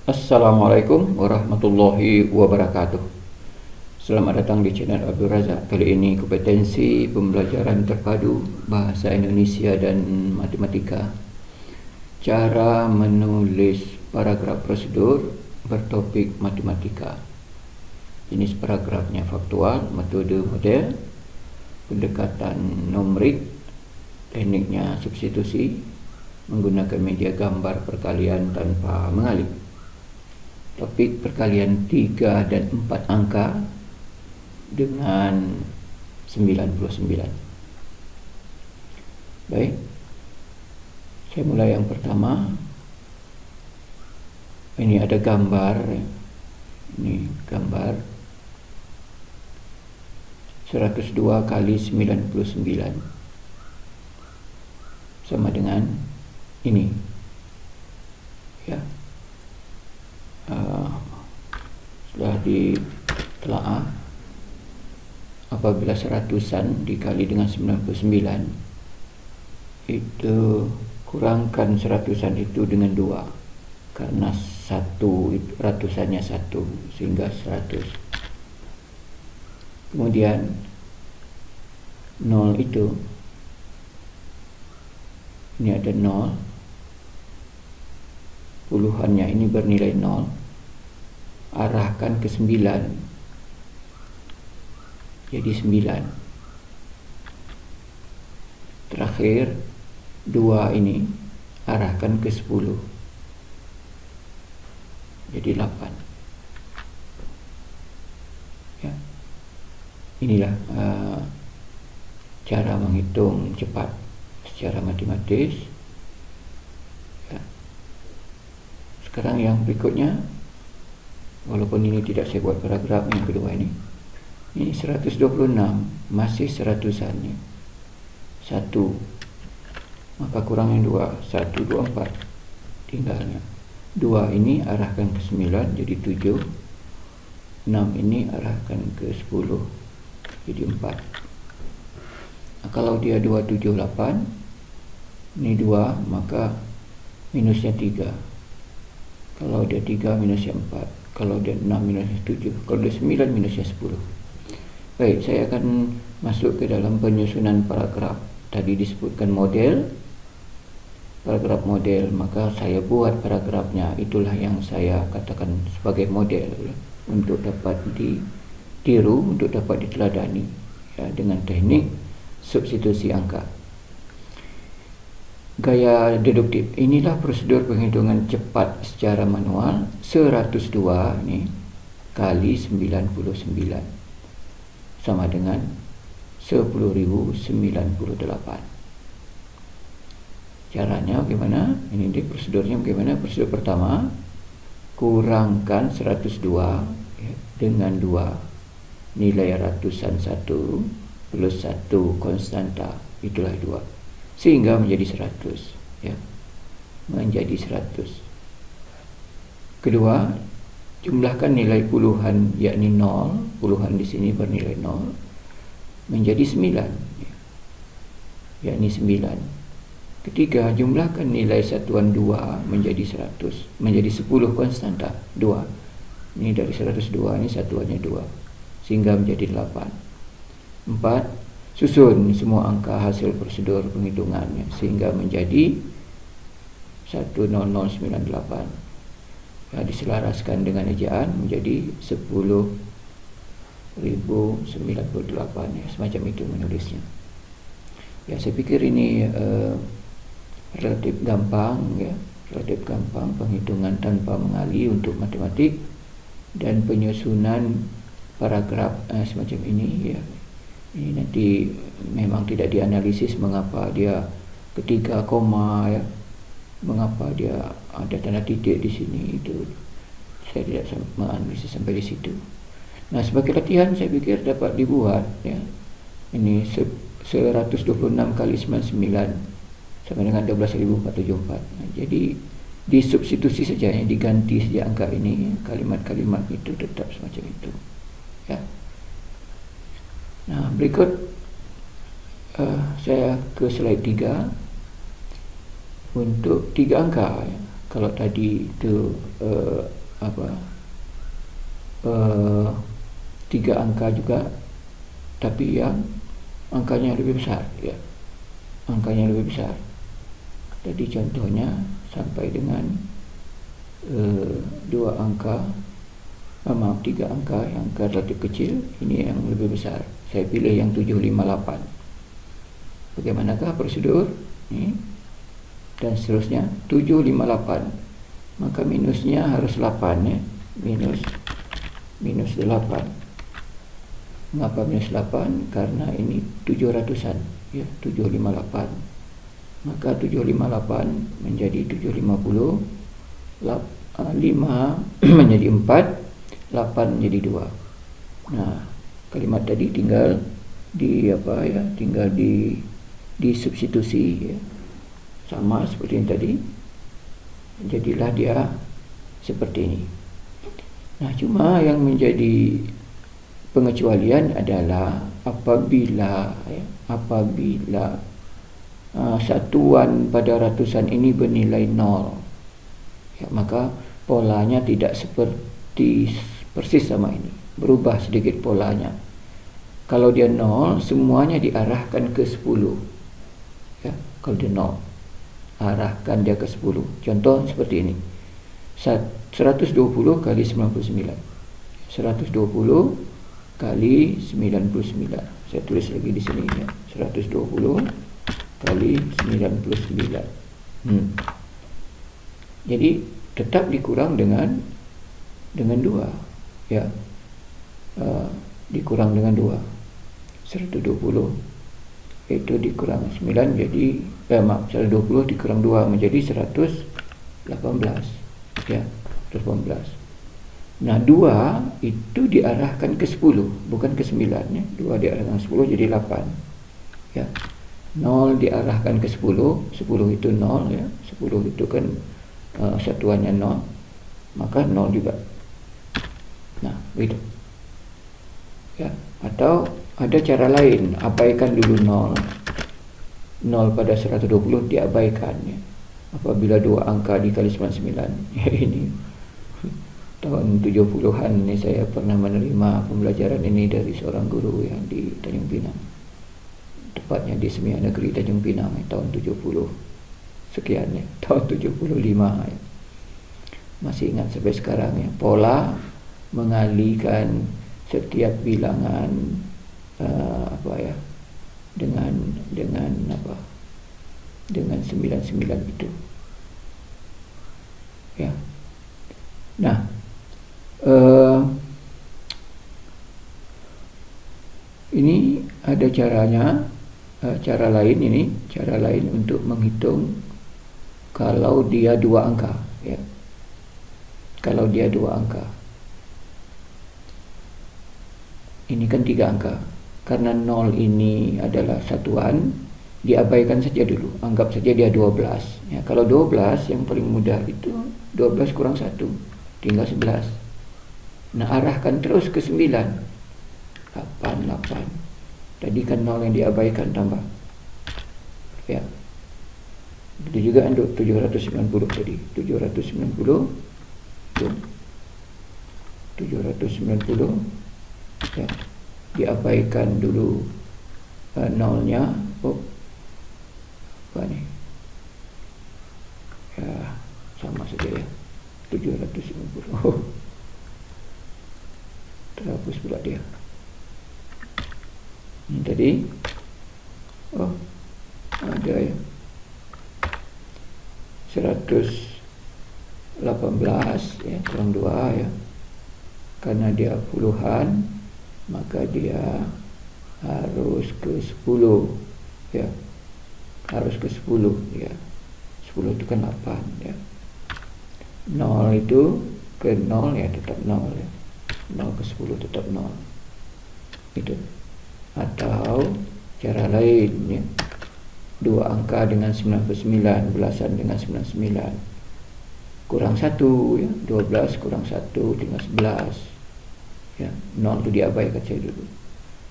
Assalamualaikum warahmatullahi wabarakatuh. Selamat datang di channel Abdul Razak. Kali ini kompetensi pembelajaran terpadu bahasa Indonesia dan matematika. Cara menulis paragraf prosedur bertopik matematika. Jenis paragrafnya faktual, metode model, pendekatan numerik, tekniknya substitusi, menggunakan media gambar perkalian tanpa mengalih. Topik perkalian 3 dan 4 angka dengan 99. Baik, saya mulai yang pertama. Ini ada gambar. Ini gambar 102 kali 99 sama dengan ini, ya. Setelah ditelaah, apabila seratusan dikali dengan 99, itu kurangkan seratusan itu dengan 2, karena satu ratusannya 1 sehingga 100. Kemudian 0 itu, ini ada 0, puluhannya ini bernilai 0, arahkan ke 9 jadi 9. Terakhir 2 ini arahkan ke 10 jadi 8, ya. Inilah cara menghitung cepat secara matematis, ya. Sekarang yang berikutnya, walaupun ini tidak saya buat paragraf yang kedua ini 126 masih seratusannya 1, maka kurang yang 2, 1, 2, 4, tinggalnya 2 ini arahkan ke 9 jadi 7, 6 ini arahkan ke 10 jadi 4. Nah, kalau dia 278, ini 2, maka minusnya 3. Kalau dia 3 minusnya 4, kalau dia 6 minusnya 7, kalau dia 9 minusnya 10. Baik, saya akan masuk ke dalam penyusunan paragraf. Tadi disebutkan model, paragraf model, maka saya buat paragrafnya. Itulah yang saya katakan sebagai model, untuk dapat ditiru, untuk dapat diteladani, ya, dengan teknik substitusi angka. Gaya deduktif, inilah prosedur penghitungan cepat secara manual. 102 ini kali 99 sama dengan 10.098. Caranya bagaimana? Ini dia prosedurnya bagaimana? Prosedur pertama, kurangkan 102 ya, dengan 2, nilai ratusan 1 plus 1 konstanta, itulah 2, sehingga menjadi 100, ya, menjadi 100. Kedua, jumlahkan nilai puluhan, yakni 0, puluhan di sini bernilai 0, menjadi 9, ya, yakni 9. Ketiga, jumlahkan nilai satuan 2 menjadi 100, menjadi 10 konstanta 2. Ini dari 102 ini satuannya 2, sehingga menjadi 8. 4, susun semua angka hasil prosedur penghitungannya sehingga menjadi 10098. Ya, diselaraskan dengan ejaan menjadi 10.098, ya, semacam itu menulisnya. Ya, saya pikir ini relatif gampang, ya, relatif gampang penghitungan tanpa mengalih untuk matematik, dan penyusunan paragraf semacam ini, ya. Ini nanti memang tidak dianalisis mengapa dia ketiga koma, ya, mengapa dia ada tanda titik di sini, itu saya tidak menganalisis sampai di situ. Nah, sebagai latihan saya pikir dapat dibuat, ya. Ini 126 kali 99 sama dengan 12.474. Nah, jadi disubstitusi saja, ya, diganti saja angka ini, kalimat-kalimat itu tetap semacam itu, ya. Nah, berikut saya ke slide 3 untuk 3 angka, ya. Kalau tadi itu 3 angka juga, tapi yang angkanya lebih besar, ya, angkanya lebih besar. Jadi contohnya sampai dengan 2 angka, maaf 3 angka, yang angka relatif kecil, ini yang lebih besar. Saya pilih yang 758. Bagaimanakah prosedur? Ini. Dan seterusnya 758. Maka minusnya harus 8, ya. Minus 8. Mengapa minus 8? Karena ini 700-an, ya, 758. Maka 758 menjadi 750, 5 menjadi 4, 8 menjadi 2. Nah, kalimat tadi tinggal tinggal disubstitusi, ya. Sama seperti yang tadi. Jadilah dia seperti ini. Nah, cuma yang menjadi pengecualian adalah apabila satuan pada ratusan ini bernilai 0, ya, maka polanya tidak seperti persis sama ini, berubah sedikit polanya. Kalau dia 0, semuanya diarahkan ke 10, ya. Kalau dia 0, arahkan dia ke 10. Contoh seperti ini, 120 kali 99, 120 kali 99. Saya tulis lagi di sini, ya. 120 kali 99. Jadi tetap dikurang dengan 2, ya. Dikurang dengan 2. 120 itu dikurang 9 jadi 120 dikurang 2 menjadi 118, ya, 118. Nah, 2 itu diarahkan ke 10, bukan ke 9, ya. 2 diarahkan ke 10 jadi 8, ya. 0 diarahkan ke 10, 10 itu 0, ya. 10 itu kan satuannya 0, maka 0 juga. Nah, begitu, ya. Atau ada cara lain, abaikan dulu 0 pada 120 diabaikan, ya. Apabila 2 angka dikali 99, ya, ini tahun 70-an ini saya pernah menerima pembelajaran ini dari seorang guru yang di Tanjung Pinang, tepatnya di Semia Negeri Tanjung Pinang, tahun 70 sekian, ya, tahun 75, ya. Masih ingat sampai sekarang, ya. Pola mengalihkan setiap bilangan dengan 99 itu, ya. Nah, ini ada caranya, cara lain untuk menghitung kalau dia 2 angka, ya. Kalau dia 2 angka, ini kan 3 angka. Karena 0 ini adalah satuan, diabaikan saja dulu, anggap saja dia 12, ya. Kalau 12 yang paling mudah itu 12 kurang 1, tinggal 11. Nah, arahkan terus ke 9, 8. Tadi kan 0 yang diabaikan, tambah, ya. Itu juga untuk 790 tadi, 790 ya, diabaikan dulu 0-nya. Apa nih, ya, sama saja, ya, 790. Terhapus pula dia. Ini tadi ada, ya, 118, ya, kurang 2, ya. Karena dia puluhan, maka dia harus ke 10, ya. Harus ke 10, ya. 10 itu kan 8, ya. 0 itu ke 0, ya, tetap 0, ya. 0 ke 10 tetap 0. Itu. Atau cara lain, ya. 2 angka dengan 99, belasan dengan 99. Kurang 1, ya. 12 kurang 1 tinggal 11. Ya, 0 itu diabaikan saja dulu.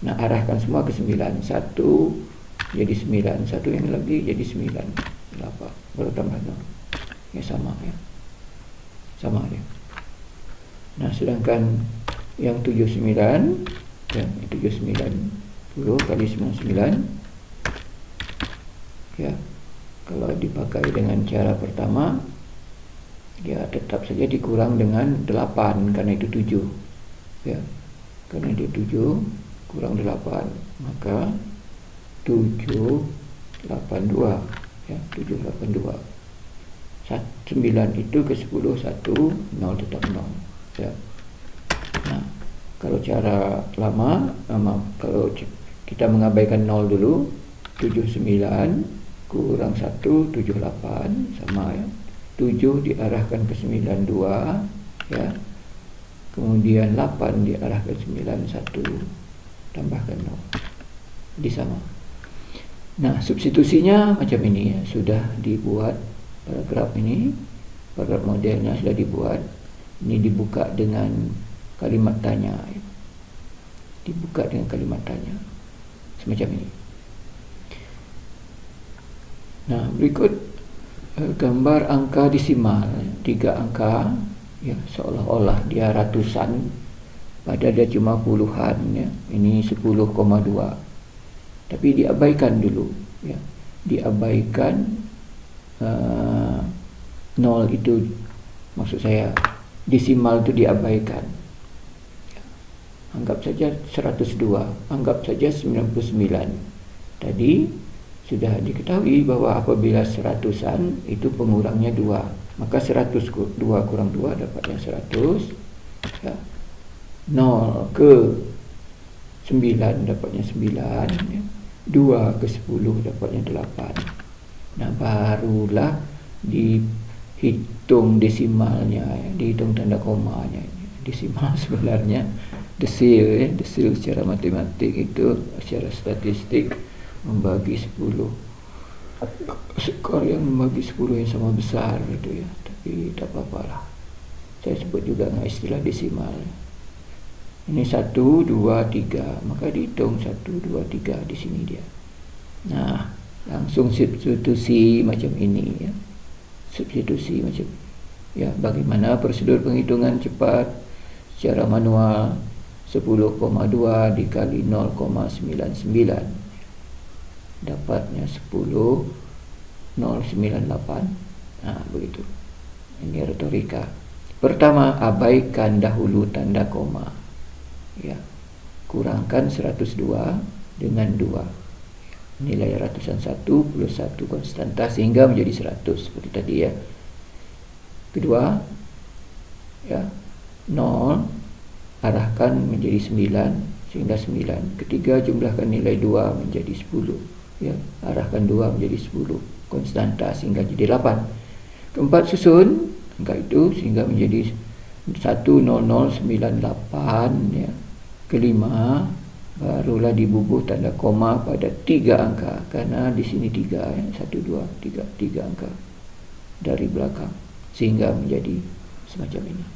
Nah, arahkan semua ke 9. 1 jadi 9, 1 yang lebih jadi 9, 8, baru tambah 0. Ya, sama, ya. sama dia. Nah, sedangkan yang 79 ya, 790 kali 99 ya, kalau dipakai dengan cara pertama ya tetap saja dikurang dengan 8 karena itu 7 ya, karena itu 7 kurang 8 maka 782 ya, 782. 9 itu ke 10 1 0 tetap 0 ya. Nah, kalau cara lama kalau kita mengabaikan 0 dulu, 79 kurang 1 78 sama ya. 7 diarahkan ke 92 ya. Kemudian 8 diarahkan 91 tambahkan 0. Jadi sama. Nah, substitusinya macam ini ya, sudah dibuat paragraf ini, paragraf modelnya sudah dibuat. Ini dibuka dengan kalimat tanya ya. Dibuka dengan kalimat tanya semacam ini. Nah, berikut gambar angka desimal 3 angka ya, seolah-olah dia ratusan padahal dia cuma puluhan ya. Ini 10,2 tapi diabaikan dulu ya, diabaikan 0 itu, maksud saya desimal itu diabaikan ya. Anggap saja 102, anggap saja 99. Tadi sudah diketahui bahwa apabila seratusan itu pengurangnya 2, maka 102 kurang 2 dapatnya 100 ya. 0 ke 9 dapatnya 9 ya. 2 ke 10 dapatnya 8. Nah, barulah dihitung desimalnya ya, dihitung tanda komanya. Desimal sebenarnya desil ya, desil secara matematik itu, secara statistik membagi 10 skor yang membagi 10 yang sama besar gitu ya, tapi tak apa-apalah, saya sebut juga dengan istilah desimal. Ini 1, 2, 3, maka dihitung 1, 2, 3 di sini dia. Nah, langsung substitusi macam ini ya, substitusi macam ya. Bagaimana prosedur penghitungan cepat secara manual? 10,2 dikali 0,99 dapatnya 10,098. Nah, begitu. Ini retorika. Pertama, abaikan dahulu tanda koma ya, kurangkan 102 dengan 2, nilai ratusan 1 plus 1 konstanta sehingga menjadi 100 seperti tadi ya. Kedua ya, 0 arahkan menjadi 9 sehingga 9. Ketiga, jumlahkan nilai 2 menjadi 10 ya, arahkan 2 menjadi 10 konstanta sehingga jadi 8. Keempat, susun angka itu sehingga menjadi 10098 ya. Kelima, barulah dibubuh tanda koma pada 3 angka karena di sini 3 ya, 1 2 3 angka dari belakang sehingga menjadi semacam ini.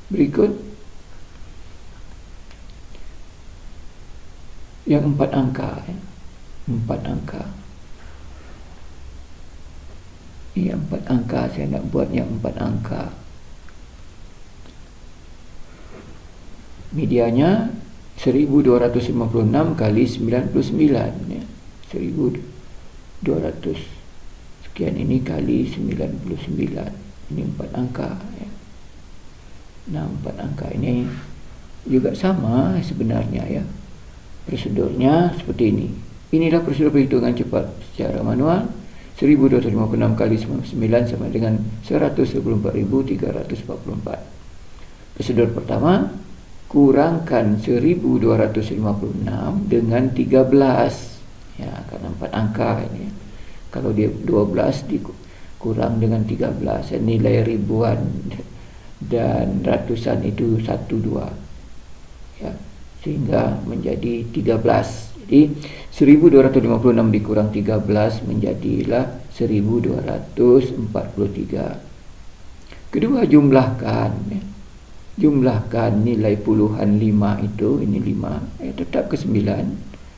Berikut yang 4 angka ya. 4 angka. Ini 4 angka, saya nak buat yang 4 angka. Medianya 1256 kali 99 ya. 1200 sekian ini kali 99. Ini 4 angka ya. Nah, 4 angka ini juga sama sebenarnya ya. Prosedurnya seperti ini. Inilah prosedur perhitungan cepat secara manual. 1256 kali 99 sama dengan 124.344. Prosedur pertama, kurangkan 1256 dengan 13 ya, karena 4 angka ini. Kalau dia 12 dikurang dengan 13 ya, nilai ribuan dan ratusan itu 1 2 ya, sehingga menjadi 13. Jadi 1256 dikurang 13 menjadilah 1243. Kedua, jumlahkan ya. Jumlahkan nilai puluhan 5 itu, ini 5 ya, tetap ke 9,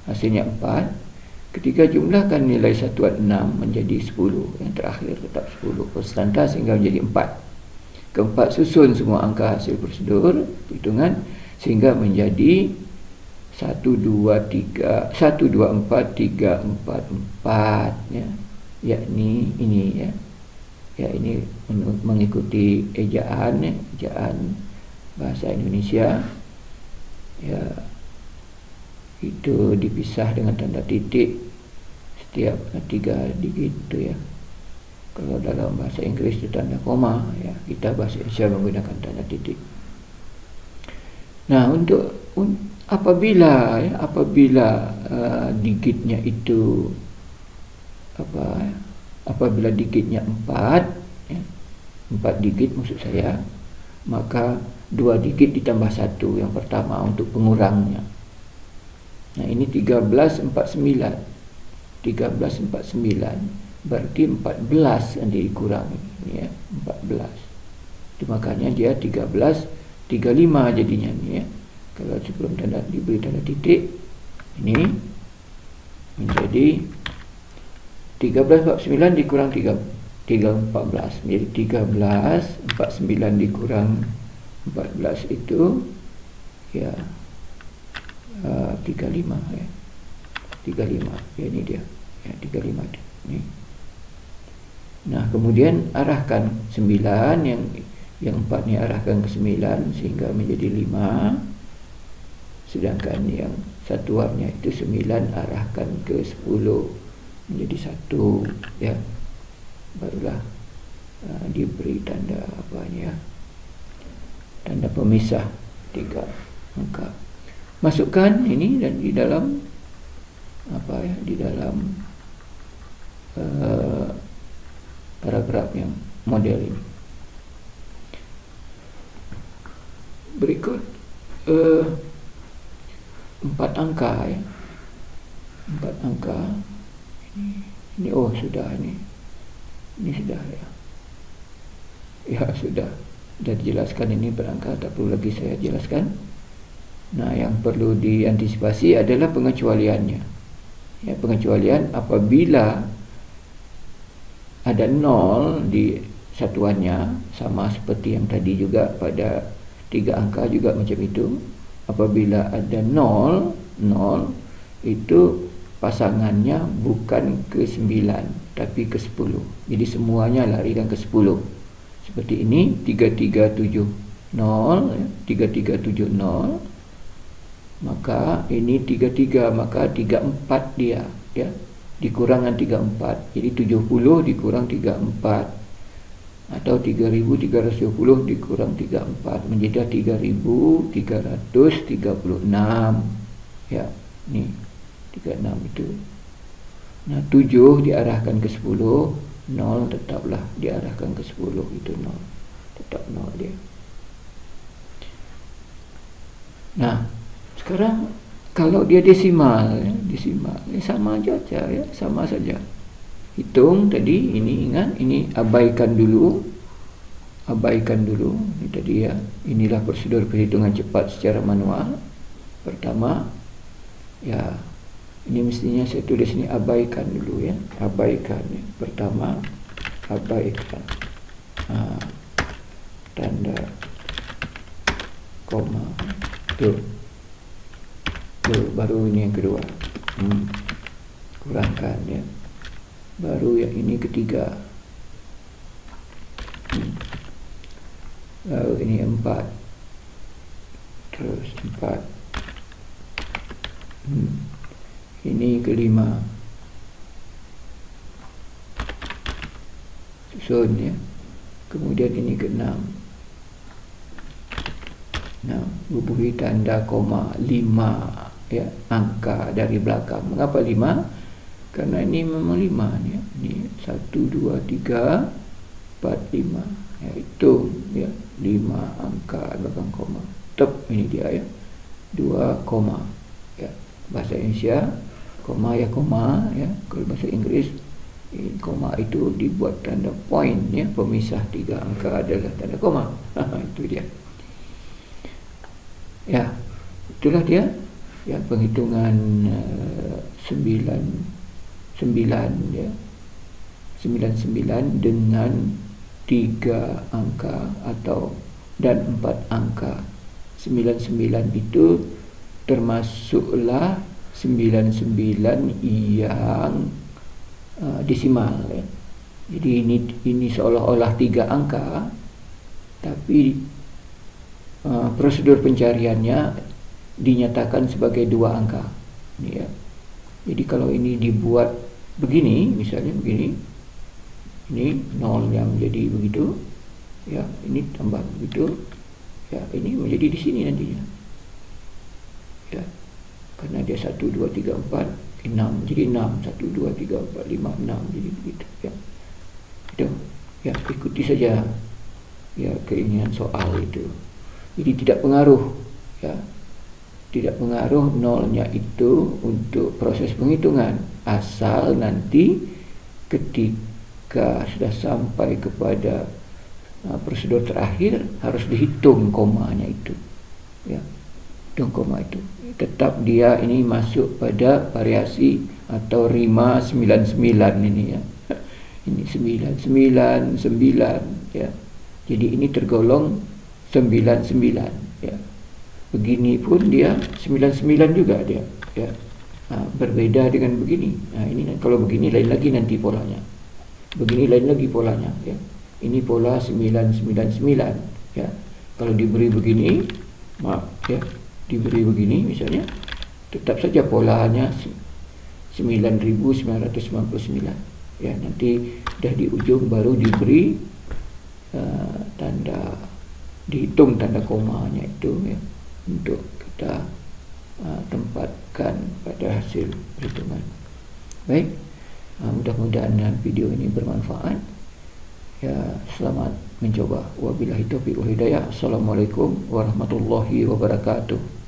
hasilnya 4. Ketika jumlahkan nilai satuan 6 menjadi 10, yang terakhir tetap 10 konstanta sehingga menjadi 4. Keempat, susun semua angka hasil prosedur perhitungan sehingga menjadi 1, 2, 3, 1, 2, 4, 3, 4, 4 ya. Yakni ini ya. Ya, ini mengikuti ejaan ya, ejaan bahasa Indonesia. Ya, itu dipisah dengan tanda titik setiap 3 digit itu ya. Kalau dalam bahasa Inggris itu tanda koma ya, kita bahasa Indonesia menggunakan tanda titik. Nah, untuk apabila digitnya itu apabila digitnya 4 ya, 4 digit maksud saya, maka 2 digit ditambah 1 yang pertama untuk pengurangnya. Nah, ini 1349. 1349 berarti 14 yang dikurangi ya, 14. Itu makanya dia 1335 jadinya ni ya. Kalau sebelum diberi tanda titik, ini menjadi 1349 dikurang 314 menjadi 1349 dikurang 14 itu ya 35 ya. 35 ya, ini dia ya, 35 ini. Nah, kemudian arahkan 9 yang 4 ni arahkan ke 9 sehingga menjadi 5, sedangkan yang satuannya itu 9 arahkan ke 10 menjadi 1 ya. Barulah diberi tanda ya, tanda pemisah 3 angka. Masukkan ini dan di dalam di dalam paragraf yang model ini. Berikut 4 angka ya. 4 angka ini sudah ini sudah ya. Ya, sudah dijelaskan ini berangka, tak perlu lagi saya jelaskan. Nah, yang perlu diantisipasi adalah pengecualiannya. Ya, pengecualian apabila ada 0 di satuannya, sama seperti yang tadi juga pada 3 angka juga macam itu. Apabila ada 0 itu pasangannya bukan ke 9 tapi ke 10. Jadi semuanya larikan ke 10. Seperti ini 3370 ya, 3370. Maka ini 33, maka 34 dia ya. Dikurangkan 34. Jadi 70 dikurang 34 atau 3320 dikurang 34 menjadi 3336 ya. Ni 36 itu. Nah, 7 diarahkan ke 10, 0 tetaplah diarahkan ke 10, itu 0. Tetap 0 dia. Nah, sekarang kalau dia desimal sama saja ya, sama saja. Hitung tadi, ini ingat, ini abaikan dulu. Ini tadi ya. Inilah prosedur perhitungan cepat secara manual. Pertama ya, ini mestinya saya tulis ini abaikan dulu ya. Abaikan ya. Pertama abaikan. Tanda koma. Tuh, baru ini yang kedua. Kurangkan ya. Baru yang ini ketiga. Lalu ini 4. Terus 4. Ini kelima. Susun ya. Kemudian ini ke-6. Nah, bubuhi tanda koma 5 ya, angka dari belakang. Mengapa 5? Karena ini memang 5 ni ya. Ini 1 2 3 4 5. Ya, hitung ya, 5 angka belakang koma. Ini dia ya. 2 koma. Ya, bahasa Indonesia koma ya koma ya. Kalau bahasa Inggris koma itu dibuat tanda point ya, pemisah 3 angka adalah tanda koma. Itu dia. Ya, itulah dia ya, penghitungan 9 9 ya. 99 dengan 3 angka atau dan 4 angka. 99 itu termasuklah 99 yang desimal ya. Jadi ini seolah-olah 3 angka, tapi prosedur pencariannya dinyatakan sebagai 2 angka ya. Jadi kalau ini dibuat begini, misalnya begini, ini 0 yang jadi begitu ya, ini tambah begitu ya, ini menjadi di sini nantinya ya, karena dia 1, 2, 3, 4, 6 jadi 6, 1, 2, 3, 4, 5, 6 jadi begitu ya. Itu ya, ikuti saja ya keinginan soal itu. Jadi tidak pengaruh ya, tidak pengaruh nolnya itu untuk proses penghitungan, asal nanti ketika sudah sampai kepada prosedur terakhir harus dihitung komanya itu ya, hitung koma itu. Tetap dia ini masuk pada variasi atau rima 99 ini ya. Ini 99 9 ya. Jadi ini tergolong 99 ya. Begini pun dia 99 juga dia ya. Berbeda dengan begini. Nah, ini kalau begini lain lagi nanti polanya. Begini lain lagi polanya ya. Ini pola 999 ya. Kalau diberi begini, maaf ya, diberi begini misalnya, tetap saja polanya 9999 ya. Nanti dah di ujung baru diberi tanda, dihitung tanda komanya itu ya, untuk kita tempatkan pada hasil perhitungan. Baik, mudah-mudahan video ini bermanfaat ya. Selamat mencoba. Wabillahi taufiq wal hidayah. Assalamualaikum warahmatullahi wabarakatuh.